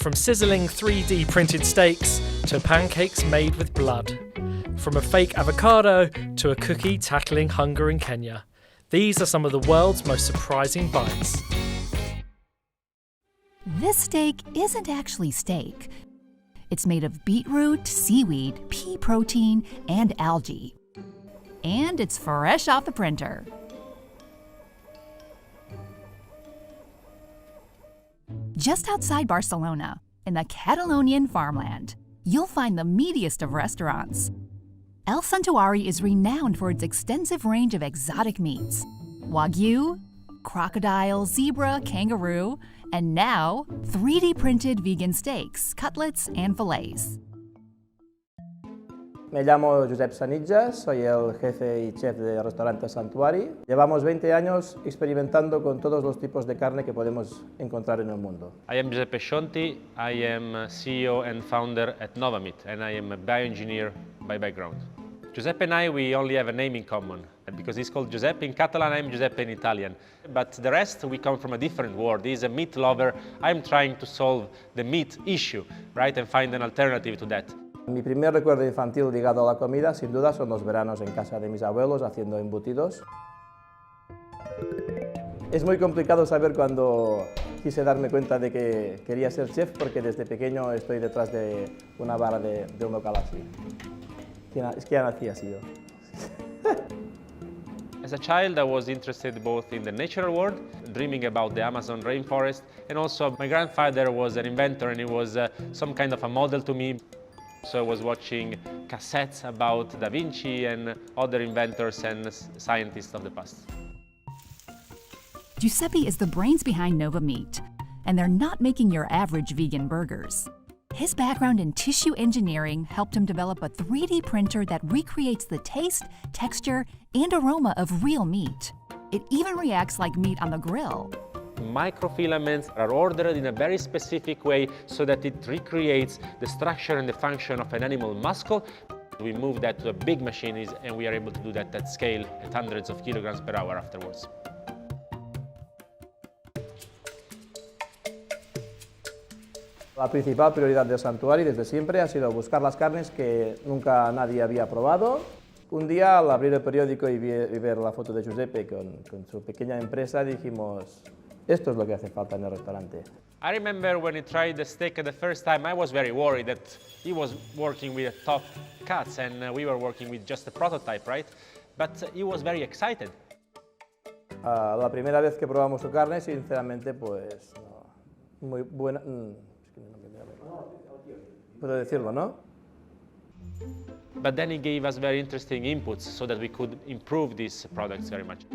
From sizzling 3D printed steaks to pancakes made with blood. From a fake avocado to a cookie tackling hunger in Kenya. These are some of the world's most surprising bites. This steak isn't actually steak. It's made of beetroot, seaweed, pea protein, and algae. And it's fresh off the printer. Just outside Barcelona, in the Catalonian farmland, you'll find the meatiest of restaurants. El Santuari is renowned for its extensive range of exotic meats. Wagyu, crocodile, zebra, kangaroo, and now 3D printed vegan steaks, cutlets, and fillets. Me llamo Josep Sanitjas, soy el jefe y chef del restaurante Santuari. Llevamos 20 años experimentando con todos los tipos de carne que podemos encontrar en el mundo. I am Giuseppe Scionti, I am CEO and founder at Novamit, and I am a bioengineer by background. Giuseppe and I, we only have a name in common, because he's called Giuseppe in Catalan, I'm Giuseppe in Italian. But the rest, we come from a different world. He's a meat lover, I'm trying to solve the meat issue, right, and find an alternative to that. Mi primer recuerdo infantil ligado a la comida, sin duda, son los veranos en casa de mis abuelos haciendo embutidos. Es muy complicado saber cuándo quise darme cuenta de que quería ser chef, porque desde pequeño estoy detrás de una barra de un local así. Es que ya nací así yo. As a child, I was interested both in the natural world, dreaming about the Amazon rainforest, and also my grandfather was an inventor and he was some kind of a model to me. So I was watching cassettes about Da Vinci and other inventors and scientists of the past. Giuseppe is the brains behind Nova Meat, and they're not making your average vegan burgers. His background in tissue engineering helped him develop a 3D printer that recreates the taste, texture, and aroma of real meat. It even reacts like meat on the grill. Microfilaments are ordered in a very specific way so that it recreates the structure and the function of an animal muscle. We move that to a big machine and we are able to do that at scale at hundreds of kilograms per hour afterwards. La principal prioridad del Santuari desde siempre ha sido buscar las carnes que nunca nadie había probado. Un día, al abrir el periódico y ver la foto de Giuseppe con su pequeña empresa, dijimos, esto es lo que hace falta en el restaurante. I remember when he tried the steak the first time, I was very worried that he was working with top cuts and we were working with just a prototype, right? But he was very excited. La primera vez que probamos su carne, sinceramente, pues, no, muy buena. Puedo decirlo, ¿no? But then he gave us very interesting inputs so that we could improve these products very much.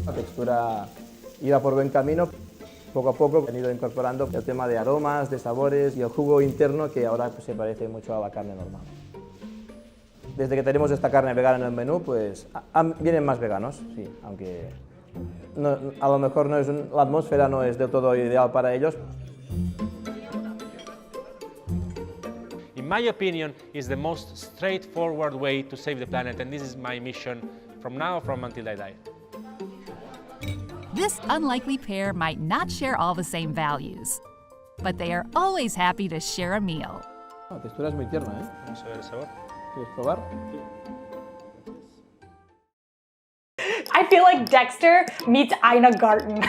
La textura iba por buen camino. Poco a poco han ido incorporando el tema de aromas, de sabores y el jugo interno que ahora pues, se parece mucho a la carne normal. Desde que tenemos esta carne vegana en el menú, pues vienen más veganos, sí, aunque no, a lo mejor no es la atmósfera no es del todo ideal para ellos. In my opinion, is the most straightforward way to save the planet, and this is my mission from now from until I die. This unlikely pair might not share all the same values, but they are always happy to share a meal. La textura es muy tierna, ¿eh? Vamos a ver el sabor. ¿Quieres probar? I feel like Dexter meets Ina Garten.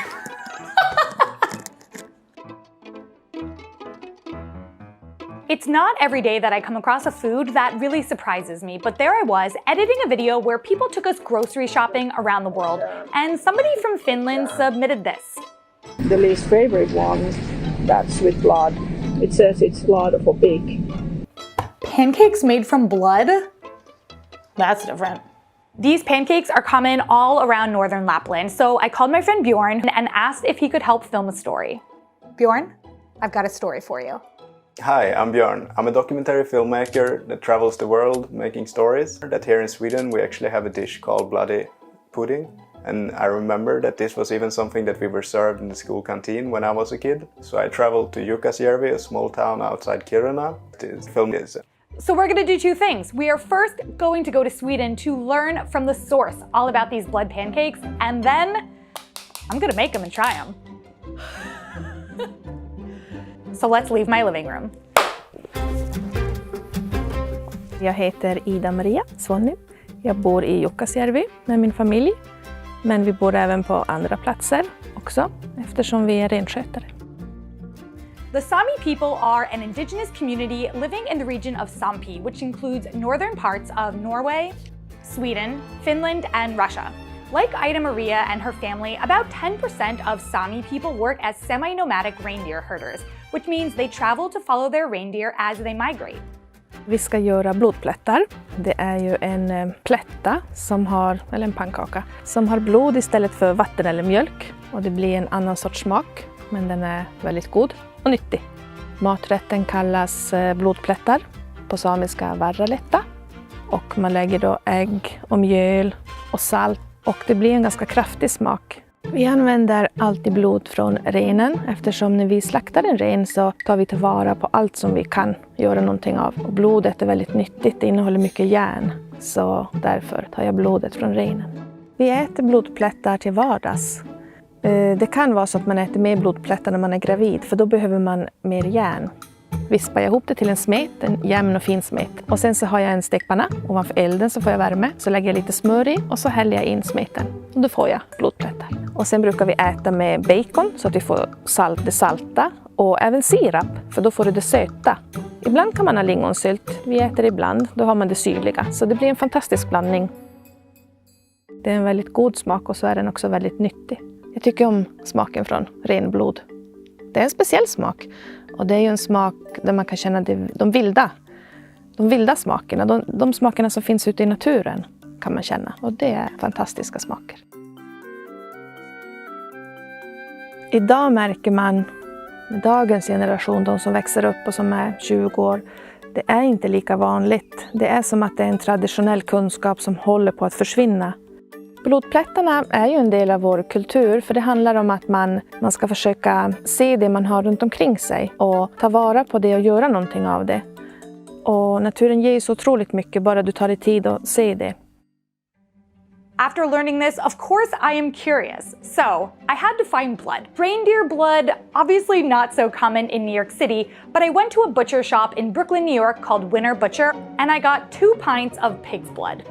It's not every day that I come across a food that really surprises me, but there I was editing a video where people took us grocery shopping around the world, and somebody from Finland submitted this. The least favorite one, that's with blood. It says it's blood of a pig. Pancakes made from blood? That's different. These pancakes are common all around northern Lapland, so I called my friend Bjorn and asked if he could help film a story. Bjorn, I've got a story for you. Hi, I'm Björn. I'm a documentary filmmaker that travels the world making stories. That here in Sweden we actually have a dish called bloody pudding. And I remember that this was even something that we were served in the school canteen when I was a kid. So I traveled to Jukkasjärvi, a small town outside Kiruna, to film this. So we're gonna do two things. We are first going to go to Sweden to learn from the source all about these blood pancakes, and then I'm gonna make them and try them. So let's leave my living room. Jag heter Ida Maria Svanny. Jag bor i Jukkasjärvi med min familj. Men vi bor även på andra platser också eftersom vi är renskötare. The Sami people are an indigenous community living in the region of Sampi, which includes northern parts of Norway, Sweden, Finland, and Russia. Like Ida Maria and her family, about 10% of Sami people work as semi-nomadic reindeer herders, which means they travel to follow their reindeer as they migrate. Vi ska göra blodplättar. Det är ju en plätta eller en pannkaka som har blod istället för vatten eller mjölk. Och det blir en annan sorts smak, men den är väldigt god och nyttig. Maträtten kallas blodplättar, på samiska varraletta. Och man lägger då ägg och mjöl och salt och det blir en ganska kraftig smak. Vi använder alltid blod från renen eftersom när vi slaktar en ren så tar vi tillvara på allt som vi kan göra någonting av. Och blodet är väldigt nyttigt, det innehåller mycket järn, så därför tar jag blodet från renen. Vi äter blodplättar till vardags. Det kan vara så att man äter mer blodplättar när man är gravid, för då behöver man mer järn. Vispar jag ihop det till en smet, en jämn och fin smet. Och sen så har jag en stekpanna, ovanför elden så får jag värme. Så lägger jag lite smör i och så häller jag in smeten. Och då får jag blodplättar. Och sen brukar vi äta med bacon så att vi får det salta. Och även sirap, för då får du det söta. Ibland kan man ha lingonsylt, vi äter ibland, då har man det syrliga. Så det blir en fantastisk blandning. Det är en väldigt god smak och så är den också väldigt nyttig. Jag tycker om smaken från renblod. Det är en speciell smak. Och det är ju en smak där man kan känna de vilda smakerna. De smakerna som finns ute i naturen kan man känna. Och det är fantastiska smaker. Idag märker man, med dagens generation, de som växer upp och som är 20 år, det är inte lika vanligt. Det är som att det är en traditionell kunskap som håller på att försvinna. Blodplättarna är ju en del av vår kultur, för det handlar om att man ska försöka se det man har runt omkring sig och ta vara på det och göra någonting av det. Och naturen ger ju så otroligt mycket, bara du tar dig tid att se det. After learning this, of course I am curious. So, I had to find blood. Reindeer blood, obviously not so common in New York City, but I went to a butcher shop in Brooklyn, New York called Winter Butcher, and I got 2 pints of pig's blood.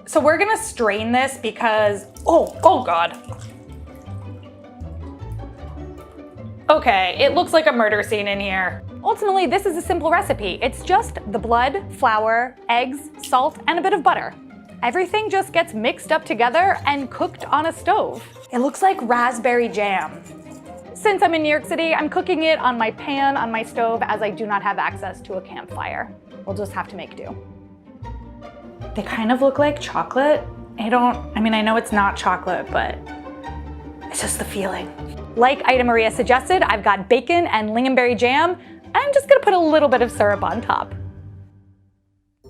So we're gonna strain this because, oh God. Okay, it looks like a murder scene in here. Ultimately, this is a simple recipe. It's just the blood, flour, eggs, salt, and a bit of butter. Everything just gets mixed up together and cooked on a stove. It looks like raspberry jam. Since I'm in New York City, I'm cooking it on my pan on my stove as I do not have access to a campfire. We'll just have to make do. They kind of look like chocolate. I know it's not chocolate, but it's just the feeling. Like Ida Maria suggested, I've got bacon and lingonberry jam. I'm just gonna put a little bit of syrup on top.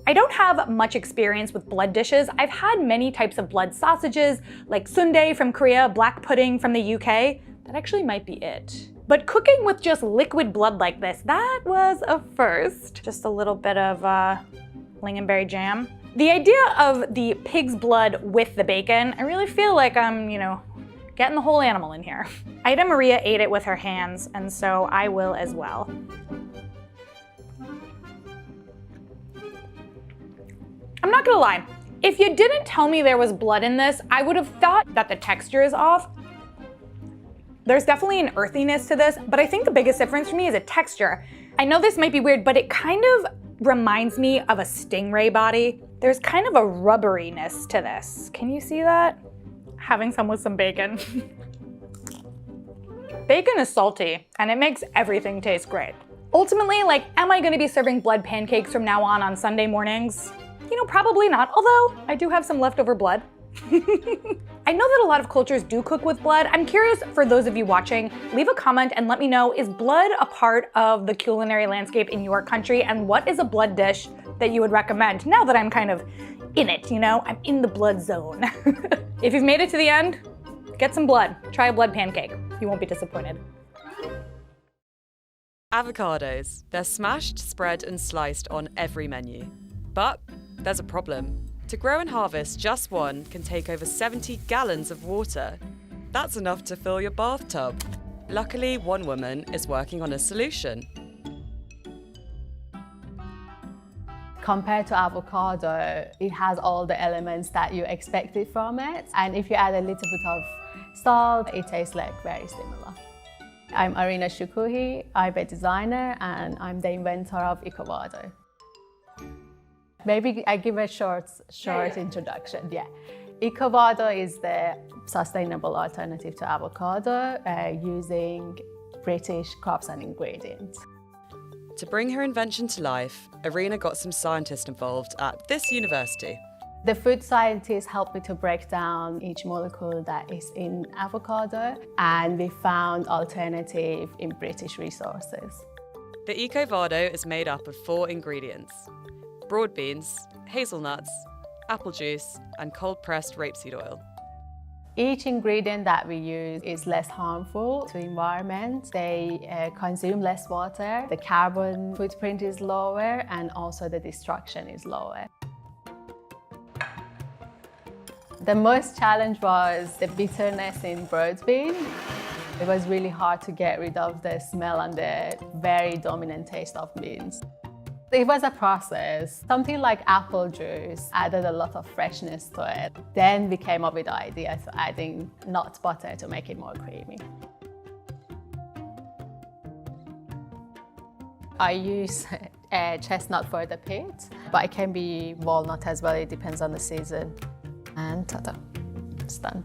I don't have much experience with blood dishes. I've had many types of blood sausages, like sundae from Korea, black pudding from the UK. That actually might be it. But cooking with just liquid blood like this, that was a first. Just a little bit of lingonberry jam. The idea of the pig's blood with the bacon, I really feel like I'm, getting the whole animal in here. Ida Maria ate it with her hands, and so I will as well. I'm not gonna lie, if you didn't tell me there was blood in this, I would have thought that the texture is off. There's definitely an earthiness to this, but I think the biggest difference for me is a texture. I know this might be weird, but it kind of reminds me of a stingray body. There's kind of a rubberiness to this. Can you see that? Having some with some bacon. Bacon is salty, and it makes everything taste great. Ultimately, am I gonna be serving blood pancakes from now on Sunday mornings? Probably not, although I do have some leftover blood. I know that a lot of cultures do cook with blood. I'm curious, for those of you watching, leave a comment and let me know, is blood a part of the culinary landscape in your country, and what is a blood dish that you would recommend now that I'm kind of in it, I'm in the blood zone. If you've made it to the end, get some blood. Try a blood pancake. You won't be disappointed. Avocados. They're smashed, spread and sliced on every menu. But there's a problem. To grow and harvest just one can take over 70 gallons of water. That's enough to fill your bathtub. Luckily, one woman is working on a solution. Compared to avocado, it has all the elements that you expected from it. And if you add a little bit of salt, it tastes like very similar. I'm Arina Shukuhi, I'm a designer and I'm the inventor of Avocado. Maybe I give a short introduction. Avocado is the sustainable alternative to avocado using British crops and ingredients. To bring her invention to life, Arina got some scientists involved at this university. The food scientists helped me to break down each molecule that is in avocado, and we found alternative in British resources. The Avocado is made up of 4 ingredients: broad beans, hazelnuts, apple juice, and cold-pressed rapeseed oil. Each ingredient that we use is less harmful to the environment. They consume less water, the carbon footprint is lower, and also the destruction is lower. The most challenge was the bitterness in broad bean. It was really hard to get rid of the smell and the very dominant taste of beans. It was a process. Something like apple juice added a lot of freshness to it. Then we came up with the idea of adding nut butter to make it more creamy. I use chestnut for the pit, but it can be walnut as well. It depends on the season. And ta-da, it's done.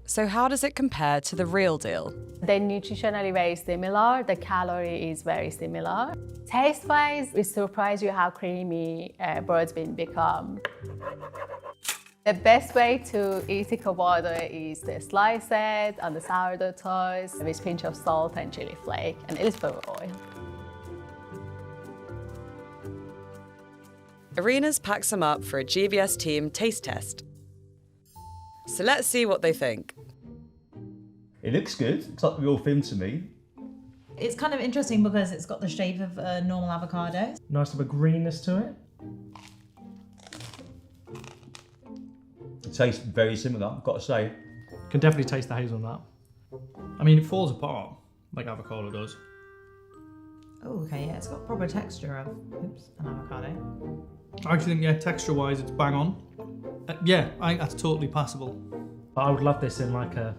So how does it compare to the real deal? They're nutritionally very similar. The calorie is very similar. Taste-wise, it surprises you how creamy broad bean become. The best way to eat avocado is to slice it on the sourdough toast with a pinch of salt and chili flake and a little bit of oil. Arina's packs them up for a GVS team taste test. So let's see what they think. It looks good. It's like the real thing to me. It's kind of interesting because it's got the shape of a normal avocado. Nice little greenness to it. It tastes very similar, I've got to say. Can definitely taste the hazelnut. I mean, it falls apart like avocado does. Oh, okay, yeah, it's got proper texture of, an avocado. I actually think, yeah, texture-wise, it's bang on. Yeah, I think that's totally passable. I would love this in like a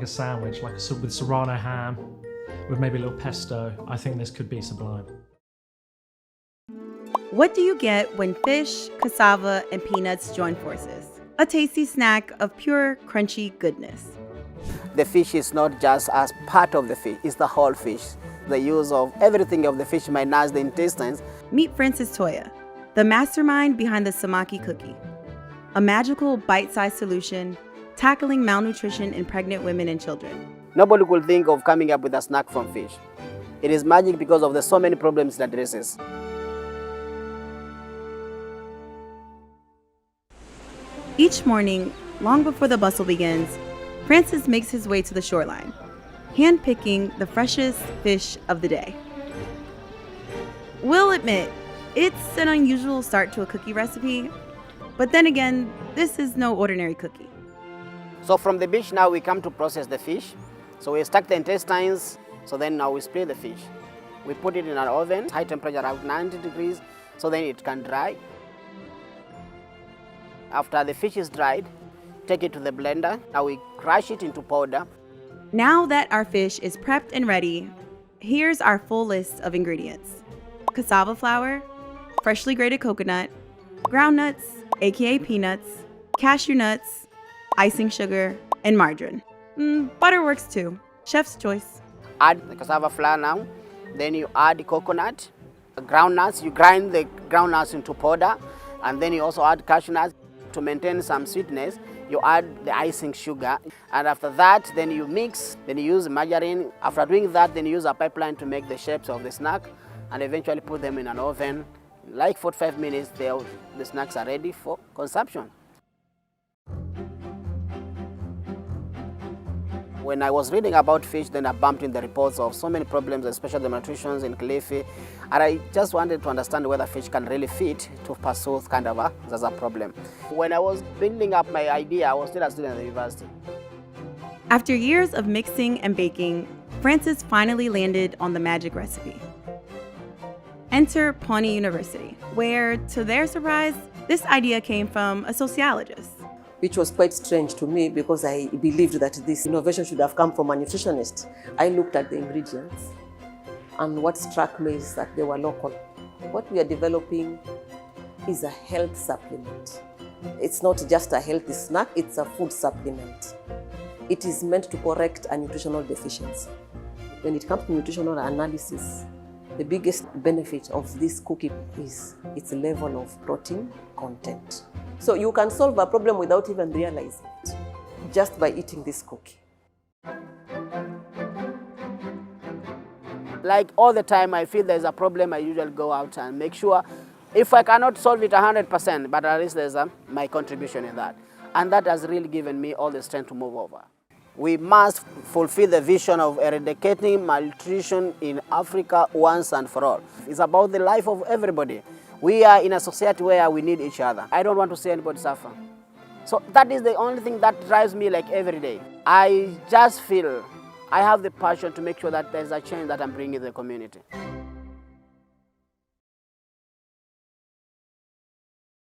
sandwich, like with serrano ham, with maybe a little pesto. I think this could be sublime. What do you get when fish, cassava, and peanuts join forces? A tasty snack of pure, crunchy goodness. The fish is not just as part of the fish, it's the whole fish. The use of everything of the fish might nourish the intestines. Meet Frances Toya, the mastermind behind the Samaki cookie, a magical bite-sized solution tackling malnutrition in pregnant women and children. Nobody could think of coming up with a snack from fish. It is magic because of the so many problems it addresses. Each morning, long before the bustle begins, Francis makes his way to the shoreline, hand-picking the freshest fish of the day. We'll admit, it's an unusual start to a cookie recipe, but then again, this is no ordinary cookie. So from the beach now we come to process the fish. So we stack the intestines, so then now we split the fish. We put it in an oven, high temperature around 90 degrees, so then it can dry. After the fish is dried, take it to the blender. Now we crush it into powder. Now that our fish is prepped and ready, here's our full list of ingredients. Cassava flour, freshly grated coconut, ground nuts, aka peanuts, cashew nuts, icing sugar, and margarine. Butter works too, chef's choice. Add the cassava flour now, then you add the coconut, the ground nuts, you grind the ground nuts into powder, and then you also add cashew nuts. To maintain some sweetness, you add the icing sugar, and after that, then you mix, then you use margarine. After doing that, then you use a pipeline to make the shapes of the snack, and eventually put them in an oven. Like 45 minutes, the snacks are ready for consumption. When I was reading about fish, then I bumped in the reports of so many problems, especially the malnutrition in Kilifi, and I just wanted to understand whether fish can really fit to pursue kind of as a problem. When I was building up my idea, I was still a student at the university. After years of mixing and baking, Francis finally landed on the magic recipe. Enter Pawnee University, where, to their surprise, this idea came from a sociologist. Which was quite strange to me because I believed that this innovation should have come from a nutritionist. I looked at the ingredients, and what struck me is that they were local. What we are developing is a health supplement. It's not just a healthy snack, it's a food supplement. It is meant to correct a nutritional deficiency. When it comes to nutritional analysis, the biggest benefit of this cookie is its level of protein content. So you can solve a problem without even realizing it, just by eating this cookie. Like all the time I feel there's a problem, I usually go out and make sure, if I cannot solve it 100%, but at least there's my contribution in that. And that has really given me all the strength to move over. We must fulfill the vision of eradicating malnutrition in Africa once and for all. It's about the life of everybody. We are in a society where we need each other. I don't want to see anybody suffer. So that is the only thing that drives me like every day. I just feel I have the passion to make sure that there's a change that I'm bringing to the community.